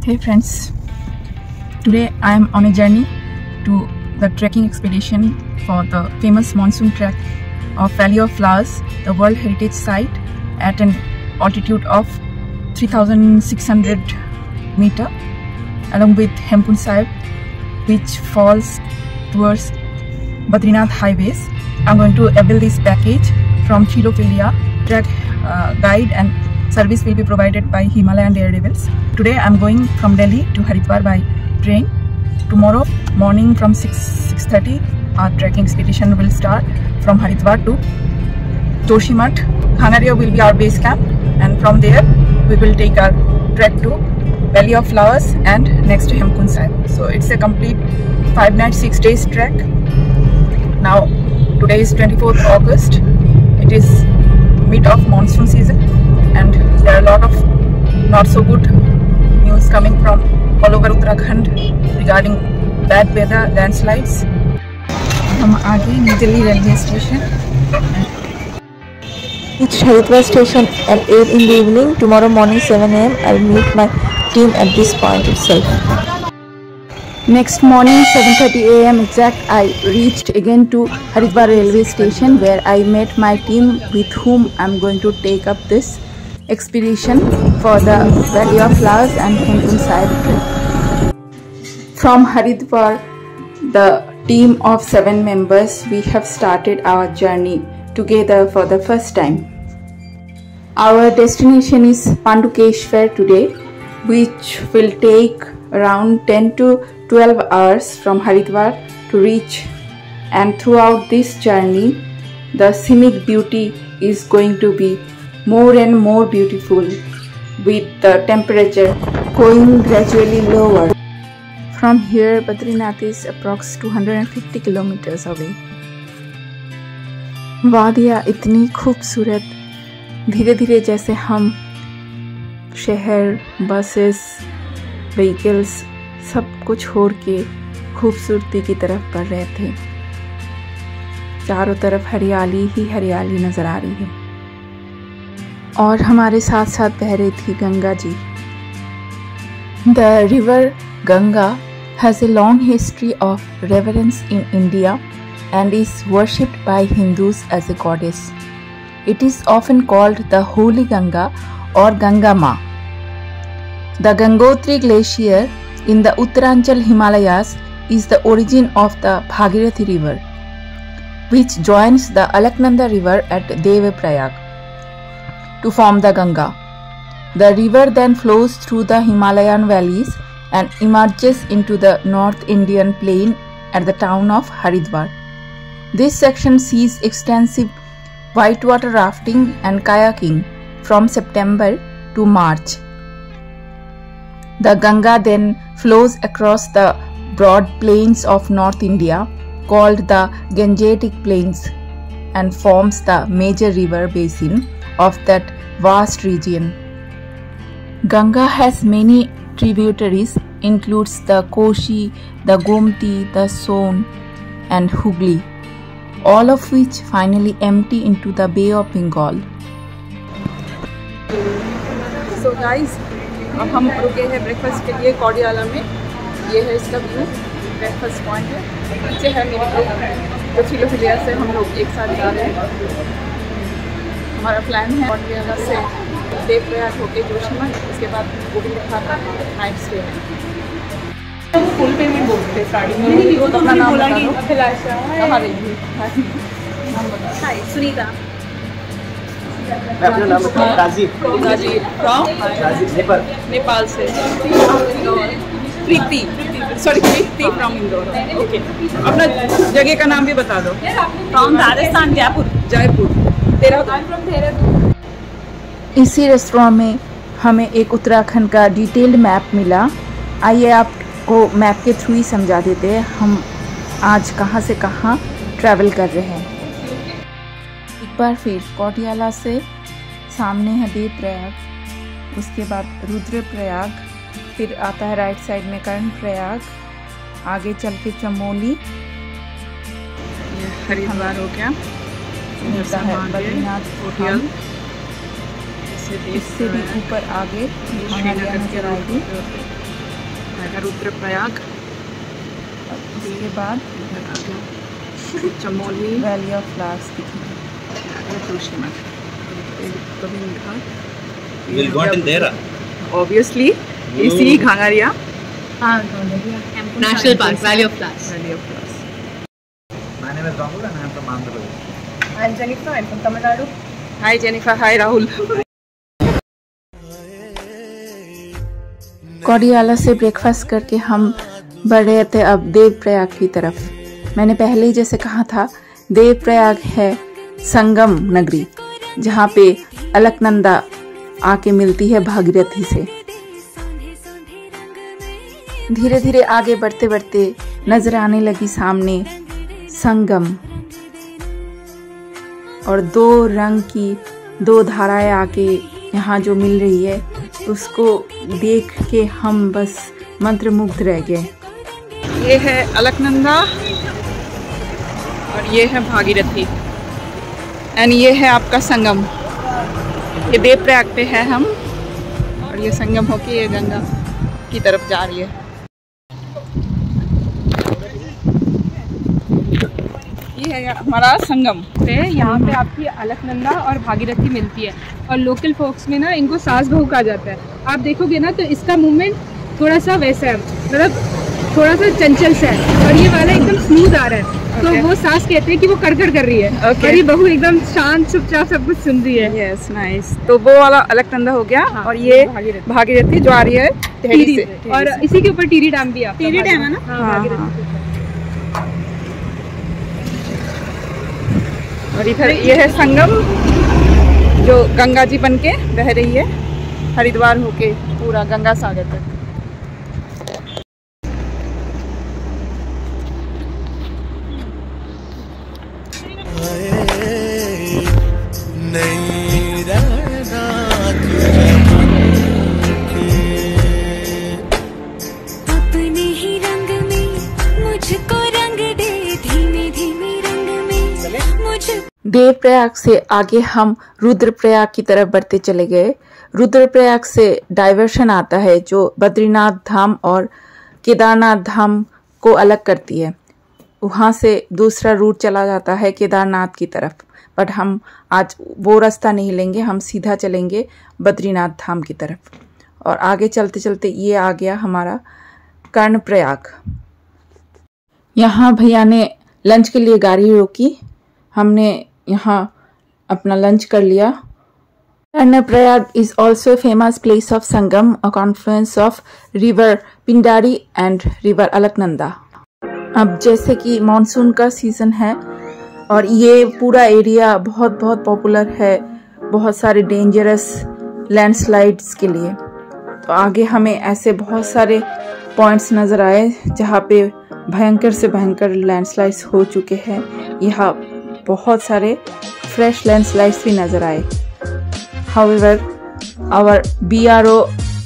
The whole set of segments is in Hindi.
Hey friends, today I am on a journey to the trekking expedition for the famous monsoon trek of Valley of Flowers, the World Heritage Site at an altitude of 3600 meter along with Hemkund Sahib, which falls towards Badrinath highways. I'm going to avail this package from Chilophilia. Trek guide and service will be provided by Himalayan Daredevils. Today I'm going from Delhi to Haridwar by train. Tomorrow morning from 6:30 our trekking expedition will start from Haridwar to Joshimath. Khangaria will be our base camp, and from there we will take our trek to Valley of Flowers and next to Hemkund Sahib. So it's a complete 5 nights 6 days trek. Now today is 24th August. It is mid of monsoon season and there are a lot of not so good news coming from all over Uttarakhand regarding bad weather, landslides. हम आगे new Delhi railway station. Reach Haridwar station at 8 in the evening. Tomorrow morning 7 AM I'll meet my team at this point itself. Next morning 7:30 AM exact I reached again to Haridwar railway station, where I met my team with whom I'm going to take up this expedition for the Valley of Flowers and Hemkund Sahib. From Haridwar, the team of 7 members, we have started our journey together for the first time. Our destination is Pandukeshwar today, which will take around 10 to 12 hours from Haridwar to reach, and throughout this journey the scenic beauty is going to be more and more beautiful, with the temperature going gradually lower. From here Badrinath is approx 250 kilometers away. वादियाँ इतनी खूबसूरत, धीरे धीरे जैसे हम शहर, बसेस, व्हीकल्स सब कुछ छोड़ के खूबसूरती की तरफ बढ़ रहे थे. चारों तरफ हरियाली ही हरियाली नज़र आ रही है और हमारे साथ साथ बह रही थी Ganga ji. The river Ganga has a long history of reverence in India and is worshipped by Hindus as a goddess. It is often called the Holy Ganga or Ganga Ma. The Gangotri Glacier in the Uttaranchal Himalayas is the origin of the Bhagirathi River, which joins the Alaknanda River at Devaprayag to form the Ganga. The river then flows through the Himalayan valleys and emerges into the North Indian plain at the town of Haridwar. This section sees extensive whitewater rafting and kayaking from September to March. The Ganga then flows across the broad plains of North India called the Gangetic Plains and forms the major river basin of that vast region. Ganga has many tributaries, includes the Koshi, the Gomti, the Son and Hooghly, all of which finally empty into the Bay of Bengal. So guys, अब हम रुके हैं ब्रेकफास्ट के लिए कौडियाला में. ये है इसका व्यू, ब्रेकफास्ट पॉइंट है. पीछे है मेरी ग्रुप जो चिलोफिलिया से हम लोग एक साथ जा रहे हैं. हमारा प्लान है कौडियाला से देवप्रयाग होके जोशीमठ, उसके बाद गोविंद घाट नाइट स्टे है. फुल पेमेंट बोलते हैं स्टार्टिंग में. वो तो अपना नाम बता दो. अभिलाषा. हमारे हाय सुनीता. अपना नाम बताओ. राजीव फ्रॉम नेपाल से. प्रीति फ्रॉम इंदौर. ओके, अपना जगह का नाम भी बता दो. फ्रॉम राजस्थान, जयपुर. देहरादून. इसी रेस्टोरेंट में हमें एक उत्तराखंड का डिटेल्ड मैप मिला. आइए आपको मैप के थ्रू ही समझा देते हैं हम आज कहाँ से कहाँ ट्रैवल कर रहे हैं. एक बार फिर कौटियाला से सामने है देवप्रयाग, उसके बाद रुद्रप्रयाग, फिर आता है राइट साइड में कर्णप्रयाग, आगे चल के चमोली, हरिद्वार हो गया, मिलता है बद्रीनाथ होटल. इससे भी ऊपर आगे नज़र आएगी. रुद्रप्रयाग। इसके बाद Chamoli valley of flowers obviously इसी Ghangaria national park valley of flowers. My name is Rahul and I am from Andhra Pradesh. I am Jennifer, I am from Tamil Nadu. Hi Jennifer, hi Rahul. Kodiala से ब्रेकफास्ट करके हम बढ़ रहे थे अब देवप्रयाग की तरफ। मैंने पहले ही जैसे कहा था, देवप्रयाग है संगम नगरी, जहाँ पे अलकनंदा आके मिलती है भागीरथी से। धीरे धीरे आगे बढ़ते बढ़ते नजर आने लगी सामने संगम, और दो रंग की दो धाराएं आके यहाँ जो मिल रही है उसको देख के हम बस मंत्रमुग्ध रह गए। ये है अलकनंदा और ये है भागीरथी एंड ये है आपका संगम। ये देवप्रयाग पे है हम, और ये संगम होके ये गंगा की तरफ जा रही है। ये है हमारा संगम पे यहाँ पे आपकी अलकनंदा और भागीरथी मिलती है, और लोकल फोक्स में ना इनको सास बहू कहा जाता है। आप देखोगे ना तो इसका मूवमेंट थोड़ा सा वैसा है, मतलब थोड़ा सा चंचल सा है, और ये वाला एकदम स्मूथ आ रहा है। तो वो सास कहते हैं कि वो कड़कड़ कर रही है, और ये बहू एकदम शांत चुपचाप सब कुछ सुन रही है। Yes nice. तो वो वाला अलकनंदा हो गया, और ये भागीरथी जो आ रही है टिहरी से। और इसी के ऊपर टिहरी डैम भी है। टिहरी डैम है ना? हाँ। और इधर ये है संगम जो गंगा जी बन के बह रही है हरिद्वार होके पूरा गंगा सागर तक। अपने ही रंग में मुझको रंग दे, धीमे धीमे रंग में मुझे। देवप्रयाग से आगे हम रुद्रप्रयाग की तरफ बढ़ते चले गए। रुद्रप्रयाग से डाइवर्शन आता है जो बद्रीनाथ धाम और केदारनाथ धाम को अलग करती है। वहाँ से दूसरा रूट चला जाता है केदारनाथ की तरफ, बट हम आज वो रास्ता नहीं लेंगे, हम सीधा चलेंगे बद्रीनाथ धाम की तरफ। और आगे चलते चलते ये आ गया हमारा कर्णप्रयाग। यहाँ भैया ने लंच के लिए गाड़ी रोकी, हमने यहाँ अपना लंच कर लिया। Karnaprayag is also famous place of Sangam, a Confluence of river Pindari and river Alaknanda. अब जैसे कि मॉनसून का सीजन है और ये पूरा एरिया बहुत बहुत पॉपुलर है बहुत सारे डेंजरस लैंडस्लाइड्स के लिए। तो आगे हमें ऐसे बहुत सारे पॉइंट्स नज़र आए जहाँ पे भयंकर से भयंकर लैंडस्लाइड्स हो चुके हैं। यहाँ बहुत सारे फ्रेश लैंडस्लाइड्स भी नज़र आए। However, our BRO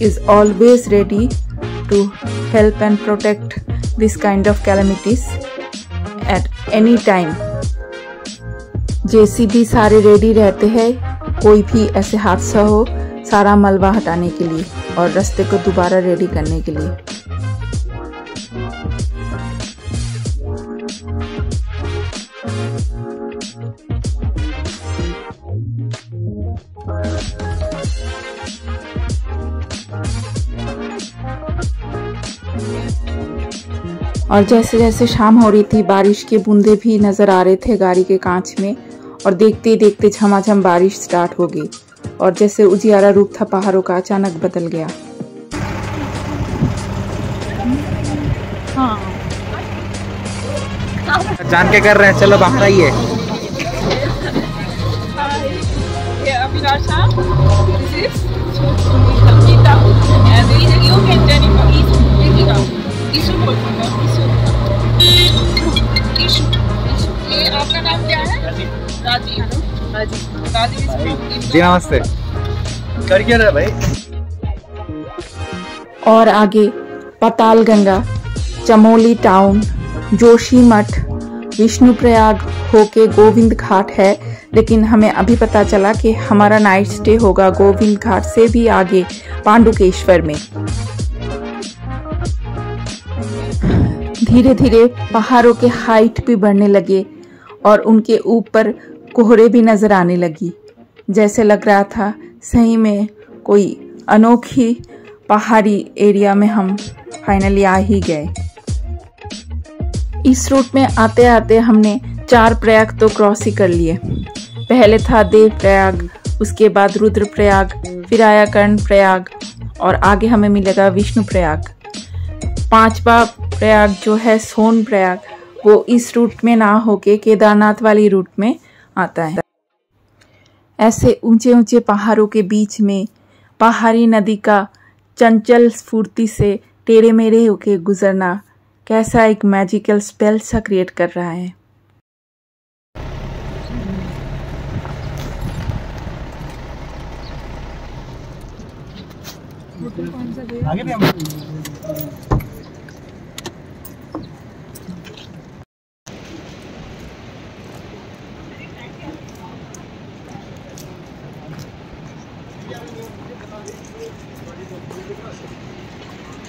is always ready to help and protect this kind of calamities at any time. JCB सारे रेडी रहते हैं कोई भी ऐसे हादसा हो सारा मलबा हटाने के लिए और रास्ते को दोबारा रेडी करने के लिए। और जैसे जैसे शाम हो रही थी बारिश के बूंदे भी नजर आ रहे थे गाड़ी के कांच में, और देखते देखते झमाझम बारिश स्टार्ट हो गई और जैसे उजियारा रूप था पहाड़ों का अचानक बदल गया। हाँ। जान के कर रहे हैं, चलो बाहर आइए। आपका नाम क्या है? राजीव। जी नमस्ते। कर क्या रहा भाई? और आगे पाताल गंगा, चमोली टाउन, जोशीमठ, विष्णुप्रयाग होके गोविंद घाट है। लेकिन हमें अभी पता चला कि हमारा नाइट स्टे होगा गोविंद घाट से भी आगे पांडुकेश्वर में। धीरे धीरे पहाड़ों के हाइट भी बढ़ने लगे और उनके ऊपर कोहरे भी नजर आने लगी। जैसे लग रहा था सही में कोई अनोखी पहाड़ी एरिया में हम फाइनली आ ही गए। इस रूट में आते आते हमने 4 प्रयाग तो क्रॉस ही कर लिए। पहले था देव प्रयाग, उसके बाद रुद्र प्रयाग, फिर आया कर्ण प्रयाग और आगे हमें मिलेगा विष्णु प्रयाग। 5वां प्रयाग जो है सोन प्रयाग, वो इस रूट में ना होके केदारनाथ वाली रूट में आता है। ऐसे ऊंचे ऊंचे पहाड़ों के बीच में पहाड़ी नदी का चंचल स्फूर्ति से टेढ़े मेढ़े होके गुजरना कैसा एक मैजिकल स्पेल सा क्रिएट कर रहा है। आगे भी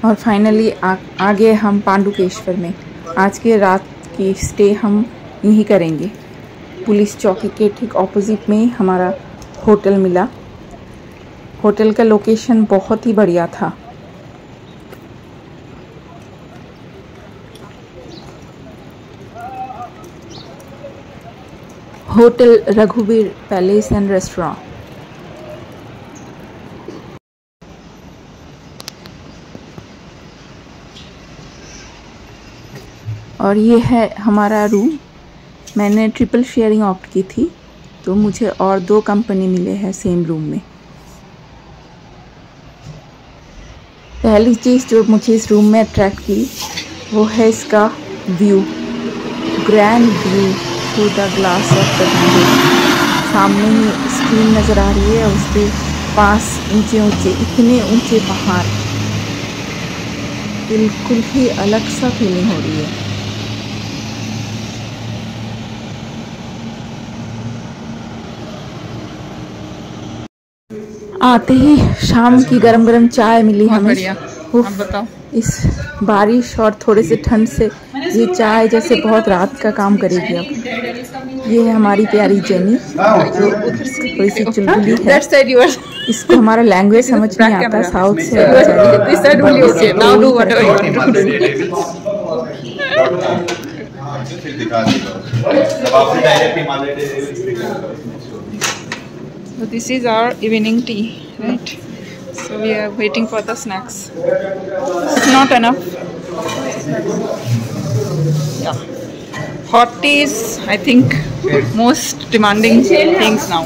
और फाइनली आगे हम पांडुकेश्वर में आज के रात की स्टे हम यहीं करेंगे। पुलिस चौकी के ठीक ऑपोजिट में ही हमारा होटल मिला। होटल का लोकेशन बहुत ही बढ़िया था। होटल रघुवीर पैलेस एंड रेस्टोरेंट। और ये है हमारा रूम। मैंने ट्रिपल शेयरिंग ऑप्ट की थी तो मुझे और 2 कंपनी मिले हैं सेम रूम में। पहली चीज़ जो मुझे इस रूम में अट्रैक्ट की वो है इसका view, grand view through the glass of the window. सामने ही स्क्रीन नज़र आ रही है और उसके पास ऊंचे ऊंचे इतने ऊंचे पहाड़, बिल्कुल ही अलग सा फीलिंग हो रही है। आते ही शाम की गरम गरम चाय मिली हमें। आप बताओ। इस बारिश और थोड़े से ठंड से ये चाय जैसे बहुत रात का काम करेगी। अब ये है हमारी प्यारी जेनी जो थोड़ी सी चुलबुली है। इसको हमारा लैंग्वेज समझ नहीं आता, साउथ से So this is our evening tea, right? So we are waiting for the snacks. It's not enough. Yeah. Hot tea is, I think, most demanding things now.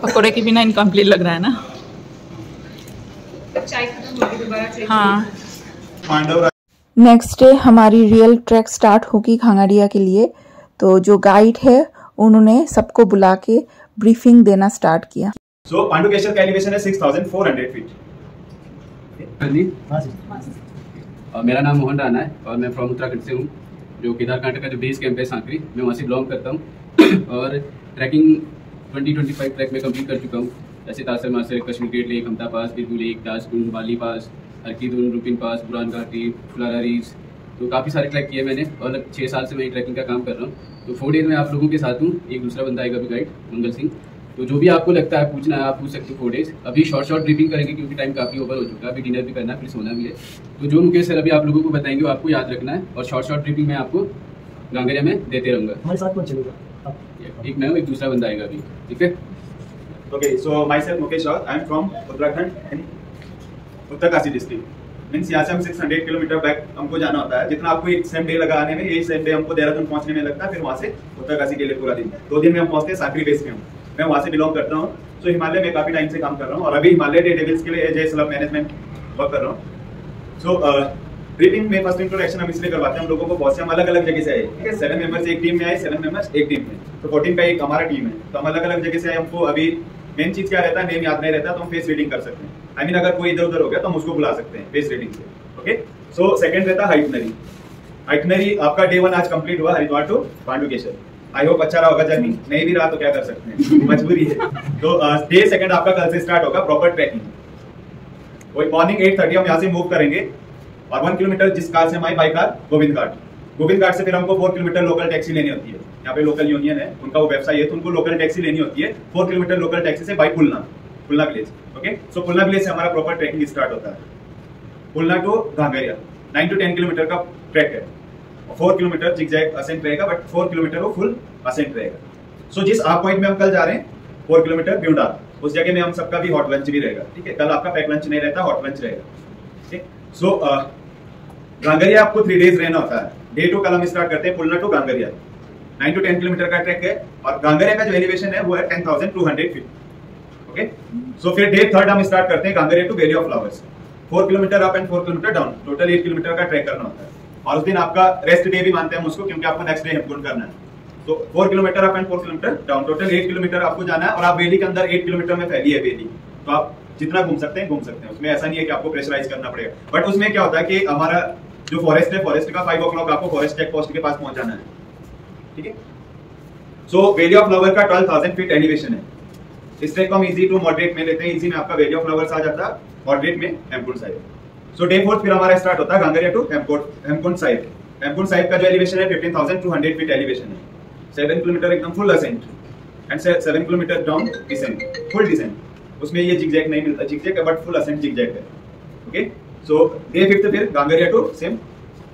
पकोड़े के बिना इनकम्प्लीट लग रहा है ना। चाय खत्म होगी दोबारा चाहिए। हाँ। नेक्स्ट डे हमारी रियल ट्रैक स्टार्ट होगी खांगाड़िया के लिए। तो जो गाइड है उन्होंने सबको बुला के ब्रीफिंग देना स्टार्ट किया। सो पांडुकेश्वर का एलिवेशन है 6400 फीट। मेरा नाम मोहन राणा है और मैं फ्रॉम उत्तराखंड से हूँ। जो केदारकांठा का जो बेस कैंप है सांकरी, मैं वहाँ से बिलोंग करता हूँ और ट्रैकिंग 2025 ट्रैक में कंप्लीट कर चुका हूँ। जैसे तासर मासर, कश्मीर गेट लेक, हमता पास, बिरबू लेक, ताजकुंड, बाली पास, हरकीदुन, रुपिन पास, बुरान घाटी, फुलारा रीज, तो काफ़ी सारे ट्रैक किए मैंने और 6 साल से मैं ट्रैकिंग का काम कर रहा हूँ। तो 4 डेज में आप लोगों के साथ हूँ। एक दूसरा बंदा आएगा भी गाइड, मंगल सिंह। तो जो भी आपको लगता है पूछना है आप पूछ सकते हो 4 डेज। अभी शॉर्ट ब्रीफिंग करेंगे क्योंकि टाइम काफ़ी ओवर हो चुका है। अभी डिनर भी करना है, फिर सोना भी है। तो जो मुकेश सर अभी आप लोगों को बताएंगे वो आपको याद रखना है और शॉर्ट ब्रीफिंग मैं आपको गांगरिया में देते रहूँगा। हमारे साथ कौन चलेगा? एक मैं हूँ, एक दूसरा बंदा आएगा अभी, ठीक है। Okay, so myself Mukesh Raut, I am from Uttarakhand in Uttarkashi district. Means यहाँ से हम 600 किलोमीटर बैक हमको जाना होता है। जितना आपको एक सेम डे लगा आने में, यही सेम डे हमको देहरादून पहुंचने में लगता है। फिर वहाँ से उत्तरकाशी के लिए पूरा दिन, 2 दिन में हम पहुंचते हैं सांकरी बेस में। मैं वहाँ से बिलोंग करता हूँ। सो हिमालय में काफी टाइम से काम कर रहा हूँ और अभी हिमालय डेविल्स के लिए as a slum management work कर रहा हूँ। सो ब्रीफिंग में फर्स्ट इंट्रोडक्शन हम इसलिए करवाते हैं, हम लोगों को बहुत से हम अलग अलग जगह से आए, ठीक है। 7 मेंबर्स एक टीम में आए, 7 मेंबर्स एक टीम में, तो 14 का एक हमारा टीम है। तो हम अलग अलग जगह से आए। हमको अभी मेन चीज क्या रहता है, नेम याद नहीं रहता तो हम फेस रीडिंग कर सकते हैं। आई मीन अगर कोई इधर उधर हो गया तो हम उसको बुला सकते हैं फेस रीडिंग से, ओके। सो सेकंड रहता है हाइटनरी। हाइटनरी आपका डे 1 आज कंप्लीट हुआ Haridwar to Pandukeshwar. I hope अच्छा रहा होगा जर्नी, नहीं भी रहा तो क्या कर सकते हैं, मजबूरी है। तो डे सेकंड आपका कल से स्टार्ट होगा प्रॉपर ट्रैकिंग। वही मॉर्निंग 8:30 हम यहाँ से मूव करेंगे और 1 किलोमीटर जिस कार से हमारी बाई कार गोविंद घाट से फिर हमको 4 किलोमीटर लोकल टैक्सी लेनी होती है। यहाँ पे लोकल यूनियन है, उनका वो व्यवसाय है, तो उनको लोकल टैक्सी लेनी होती है 4 किलोमीटर लोकल टैक्सी से by Pulna village. Okay, so Pulna village से हमारा प्रॉपर ट्रैकिंग स्टार्ट होता है। Pulna to Ghangaria 9 to 10 kilometre का ट्रैक है। 4 किलोमीटर जिगजैग असेंट रहेगा, बट 4 किलोमीटर वो फुल असेंट रहेगा। सो जिस आप पॉइंट में हम कल जा रहे हैं 4 किलोमीटर ब्यूंडा, उस जगह में हम सबका भी हॉट लंच भी रहेगा। ठीक है, कल आपका पैक लंच नहीं रहता, हॉट लंच रहेगा। ठीक, सो घांगरिया आपको 3 डेज रहना होता है। डे 2 कल हम स्टार्ट करते हैं Pulna to Ghangaria, 9 to 10 kilometre का ट्रैक है और घांगरिया का जो एलिवेशन है वो है 10,200 फीट। ओके, सो फिर डे 3 हम स्टार्ट करते हैं Ghangaria to valley of flowers, 4 kilometre up and 4 kilometre down, total 8 kilometre का ट्रैक करना होता है। और उस दिन आपका रेस्ट डे भी मानते हैं हम उसको, क्योंकि आपको नेक्स्ट डे हेमकुंड करना है। तो 4 kilometre up and 4 kilometre down, total 8 kilometre आपको जाना है। और आप वैली के अंदर 8 किलोमीटर में फैली है वैली, तो आप जितना घूम सकते हैं घूम सकते हैं। उसमें ऐसा नहीं है कि आपको प्रेशराइज करना पड़ेगा, बट उसमें क्या होता है कि हमारा जो फॉरेस्ट है, फॉरेस्ट का 5 o'clock आपको फॉरेस्ट चेक पोस्ट के पास पहुंच जाना है। ठीक है, सो वैली ऑफ फ्लावर का 12,000 फीट एलिवेशन है। इस ट्रैक को हम इजी टू मॉडरेट में लेते हैं। इजी में आपका वैली ऑफ फ्लावर्स आ जाता है, मॉडरेट में हेमकुंड साहिब। सो डे 4 फिर हमारा स्टार्ट होता है घांगरिया टू हेमकुंड साहिब। हेमकुंड साहिब का जो एलिवेशन है 15,200 फीट एलिवेशन है। 7 किलोमीटर एकदम full ascent and 7 kilometre down descent, full descent. उसमें ये जिगजैग नहीं मिलता, जिगजैग है बट फुल असेंट जिगजैग है। ओके, सो डे 5 फिर Ghangaria to same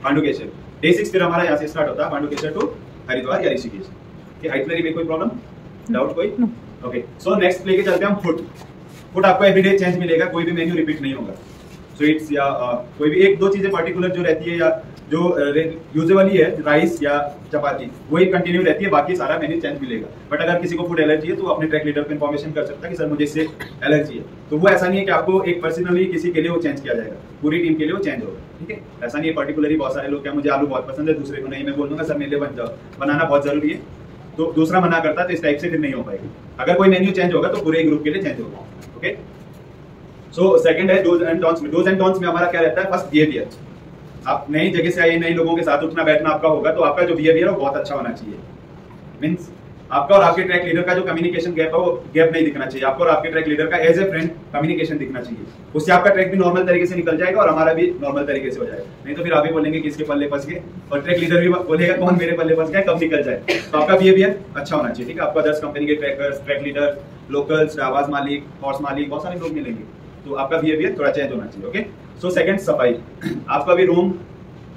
Pandukeshwar. Day 6 फिर हमारा यहाँ से स्टार्ट होता है पांडुकेश्वर टू हरिद्वार या ऋषिकेश। आइटनरी में कोई प्रॉब्लम, डाउट कोई? ओके, सो नेक्स्ट लेके चलते हैं हम फूड आपको एवरीडे चेंज मिलेगा, कोई भी मेन्यू रिपीट नहीं होगा। स्वीट्स या कोई भी 1-2 चीजें पर्टिकुलर जो रहती है या जो यूजुअली है राइस या चपाती, वही कंटिन्यू रहती है, बाकी सारा मेन्यू चेंज मिलेगा। बट अगर किसी को फूड एलर्जी है तो अपने ट्रैक लीडर को इन्फॉर्मेशन कर सकता है कि सर मुझे इससे एलर्जी है। तो वो ऐसा नहीं है कि आपको एक पर्सनली किसी के लिए वो चेंज किया जाएगा, पूरी टीम के लिए वो चेंज होगा। ठीक है, ऐसा नहीं है पर्टिकुलरली बहुत सारे लोग क्या मुझे आलू बहुत पसंद है, दूसरे को नहीं, मैं बोल दूंगा सर मेरे लिए बन जाओ, बनाना बहुत जरूरी है, तो दूसरा मना करता है, तो इस टाइप से फिर नहीं हो पाएगी। अगर कोई मेन्यू चेंज होगा तो पूरे ग्रुप के लिए चेंज होगा। ओके, सो सेकंड है डोज एंड डोंट्स में। डोज एंड डोंट्स में हमारा क्या रहता है? First behaviour. आप नई जगह से आए, नए लोगों के साथ उठना बैठना आपका होगा, तो आपका जो बिहेवियर है वो बहुत अच्छा होना चाहिए। मींस आपका और आपके ट्रैक लीडर का जो कम्युनिकेशन गैप है वो गैप नहीं दिखना चाहिए। आपको और आपके ट्रैक लीडर का एज ए फ्रेंड कम्युनिकेशन दिखना चाहिए। उससे आपका ट्रैक भी नॉर्मल तरीके से निकल जाएगा और हमारा भी नॉर्मल तरीके से हो जाएगा। नहीं तो फिर आप ही बोलेंगे कि इसके पल्ले फंस गए, और ट्रैक लीडर भी बोलेगा कौन मेरे पल्ले फंस गया, कब निकल जाए। तो आपका बिहेवियर अच्छा होना चाहिए। ठीक है, आपको अदर्स कंपनी के ट्रैकर्स, ट्रैक लीडर, लोकल्स, आवाज मालिक, हॉर्स मालिक, बहुत सारे लोग मिलेंगे, तो आपका बिहेवियर थोड़ा चेंज होना चाहिए। ओके, सो सेकंड सफाई। आपका भी रूम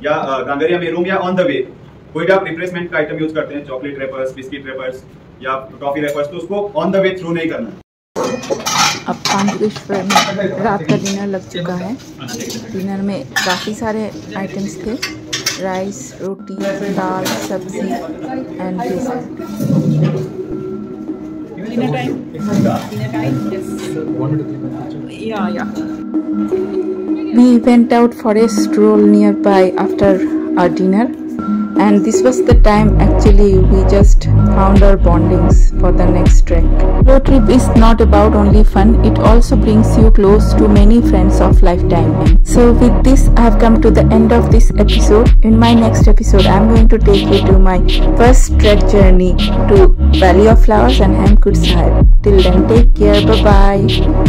या घांगरिया में रूम या ऑन द वे कोई भी आप रिप्लेसमेंट का आइटम यूज करते हैं, चॉकलेट रेपर्स, बिस्किट रेपर्स या टॉफी रेपर्स, तो उसको ऑन द वे थ्रू नहीं करना। अब पांडुकेश्वर में रात का डिनर लग चुका है। डिनर में काफ़ी सारे आइटम्स थे, rice, roti, dal, sabzi and dessert. Dinner time? Dinner time? Yes. Yeah. We went out for a stroll nearby after our dinner, and this was the time actually we just found our bondings for the next trek. Road trip is not about only fun, it also brings you close to many friends of lifetime. So with this I have come to the end of this episode. In my next episode I am going to take you to my first trek journey to Valley of Flowers and Hemkud Sahib. Till then, take care, bye bye.